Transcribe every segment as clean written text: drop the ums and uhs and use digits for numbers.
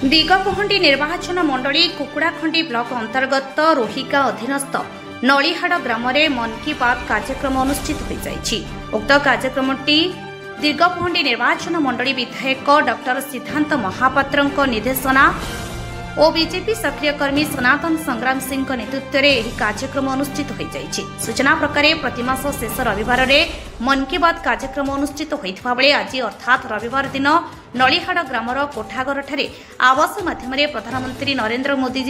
दिगपहंडी निर्वाचन मंडली कुकुड़ाखंडी ब्लॉक अंतर्गत रोहिका अधीनस्थ नलिहाड़ ग्राम में मन की बात कार्यक्रम अनुष्ठित हो जाइछि। उक्त कार्यक्रमटी दिगपहंडी निर्वाचन मंडली विधायक डॉक्टर सिद्धांत महापात्र निर्देशना और बीजेपी सक्रिय कर्मी सनातन संग्राम सिंह नेतृत्व में यह कार्यक्रम अनुष्ठित हो जाइछि। सूचना प्रकार प्रतिमास शेष रविवार में मन की बात कार्यक्रम अनुष्ठित होता बेले आज अर्थात रविवार दिन नलिहाड़ ग्रामर कोठाघर ठारे आवास माध्यम प्रधानमंत्री नरेंद्र मोदी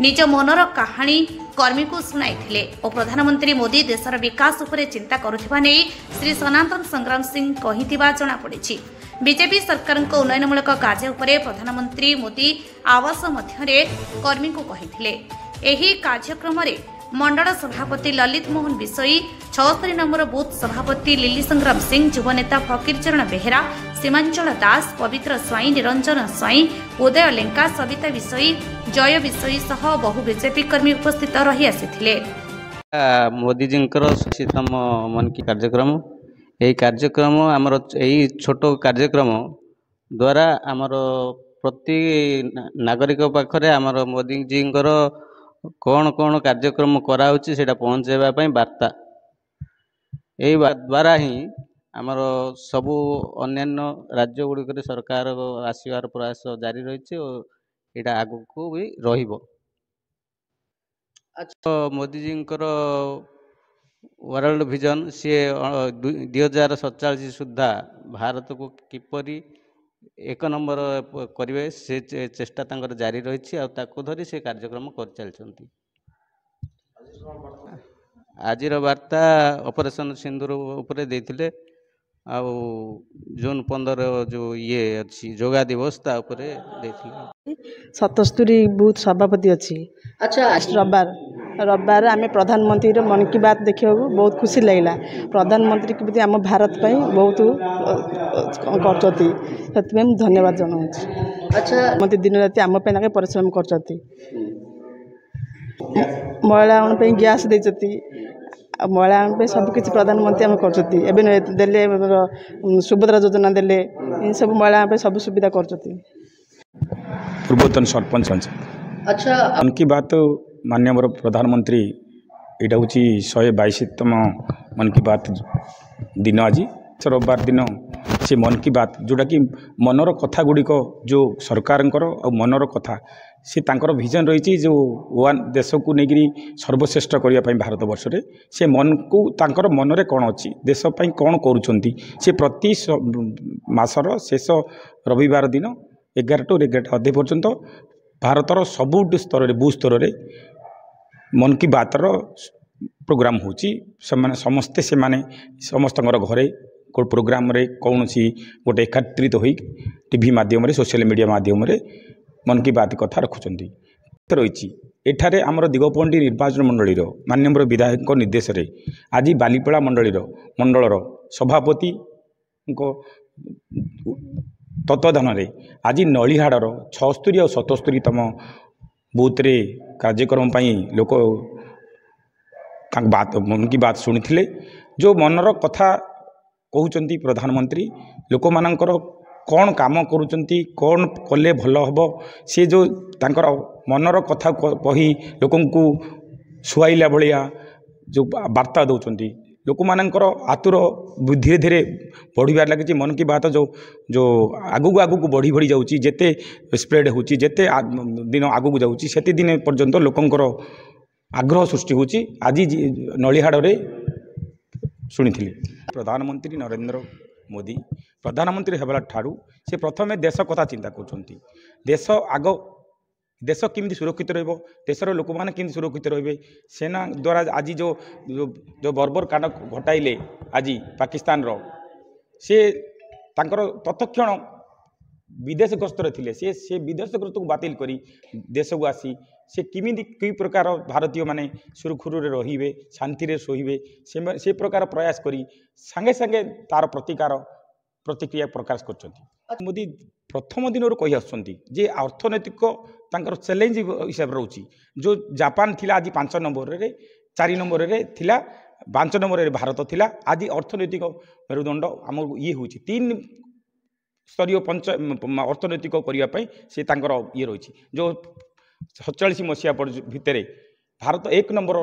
निज मनर कहानी कर्मी को शुणाई और प्रधानमंत्री मोदी देशर विकास उपर चिंता करुथिबा नेई श्री सनातन संग्राम सिंह कहिथिबा जणा पड़िछि। बीजेपी सरकार उन्नयनमूलक कार्य उपरे प्रधानमंत्री मोदी आवास मध्य कर्मी को कहिथिले। एही कार्यक्रम रे मंडल सभापति ललित मोहन विषयी 76 नंबर बूथ सभापति लिली संग्राम सिंह युवनेता फकीर चरण बेहेरा सीमांचल दास पवित्र स्वाई निरंजन स्वाई उदय लेंका सविता विषयी जय विषयी सह बहु बीजेपी कर्मी उपस्थित रही आसिथिले। मोदी जी मन की कार्यक्रम यही कार्यक्रम आमर यही छोट कार्यक्रम द्वारा आमर प्रति नागरिक पाखरे आमर मोदी जी कौन कौन कार्यक्रम कराउछि सेटा पहुँचाइबा वार्ता यही द्वारा ही आमर सबू अन्यान्य राज्य गुड़िक सरकार आसबार प्रयास जारी रही और यहाँ आगु को भी रहिबो। अच्छा मोदी जी वर्ल्ड विजन सी 2047 सुधा भारत को किपरि एक नंबर करेंगे से चेष्टा तांकर जारी रही धरी से कार्यक्रम कर चलती। आज वार्ता ऑपरेशन सिंदूर उपरे देथिले आ जून 15 जो ये अच्छी जोगा दिवस ता उपरे देथिले। 77 बूथ सभापति अच्छी। अच्छा रविवार आम प्रधानमंत्री मन की बात देखा बहुत खुशी लगे। प्रधानमंत्री के आम भारत बहुत कर धन्यवाद जनाऊँ। अच्छा मत दिन राति आम परिश्रम कर महिला गैस देती महिला सबकि प्रधानमंत्री आम कर सुभद्रा योजना देले इन सब महिला सब सुविधा कर। पूर्वतन सरपंच। अच्छा मन की बात माननीय प्रधानमंत्री यहाँ हूँ 122तम मन की बात दिन आज रविवार दिन से मन की बात जोटा कि मनर कथा गुड़िक जो सरकार और मनर कथा से तांकर विजन रही जो वन देश को लेकिन सर्वश्रेष्ठ करने भारत वर्ष में से मन को तांकर मनरे कौन अच्छी देशपाई कौन करुँच से प्रति मासर शेष रविवार दिन 11 टू 11 अधे पर्यंत भारतर सबू स्तर बूथ स्तर मन की बात प्रोग्राम होची समस्ते से माने समस्त घरे प्रोग्राम रे कौन सी गोटे एकत्रित हो टीवी माध्यम सोशल मीडिया माध्यम मन की बात कथा रखुंट रही। एठारे आमर दिगपहंडी निर्वाचन मंडली माननीय विधायक निर्देश रे आज बालीपड़ा मंडलर सभापति तत्वाधान आज नलिहाड़ 76 और 77तम बूथ रे कार्यक्रम लोक बात मन की बात शुणी जो मनर कथा कहते प्रधानमंत्री लोक मानकर कौन काम करुँच कौन कले भल हम सी जो तांकर मनर कथा कही लोक शुआइला भाया जो वार्ता दौरान लोक मानकर आतुर धीरे धीरे बढ़िबार लगी। मन की बात जो आगू बढ़ी बढ़ी जाऊँगी जिते स्प्रेड होची जिते दिन आगू जाऊँगी से दिन पर्यंत लोकंकर आग्रह सृष्टि होची। आज नलिहाड़ शुणी प्रधानमंत्री नरेंद्र मोदी प्रधानमंत्री हेबार ठारू से प्रथमे देश कथा चिंता कर देश आग देश किमिति सुरक्षित रहिबो देशर लोक माने किमिति सुरक्षित रहिबे सेना द्वारा आज जो जो, जो बर्बर कांड घटाइले आज पाकिस्तान रो से तांकर तत्क्षण विदेश गस्तर थिले से विदेश गस्त को बातिल करी देश को आसी से किमिति कई प्रकार भारतीय माने सुरखुरु रहिबे शांति रे सोहिबे से प्रकार प्रयास करी संगे संगे तार प्रतिक्रिया प्रकाश करछंती। मोदी प्रथम दिन कही आसुंती जे अर्थनैतिक तांकर चैलेंज हिसाब रोची जो जापान थिला आज 5 नंबर रे 4 नंबर रे थिला 5 नंबर रे भारत थिला आज अर्थनैतिक मेरुदंड आम ये होची 3 स्तरीय अर्थनैतिक करने से ये रही जो 47 मसीहा भितर भारत 1 नंबर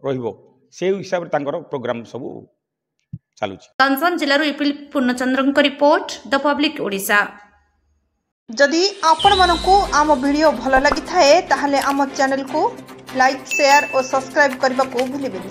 रहिबो से हिसाब से प्रोग्राम सब चलुछि। कंचन जिल्लाରୁ इपिल पूर्णचंद्रଙ୍କ रिपोर्ट द पब्लिक ओडिशा। जदि आपण मानकु आम वीडियो भल लगी थाए ताहले आम चैनल को लाइक शेयर और सब्सक्राइब करने को भूलिबेनि।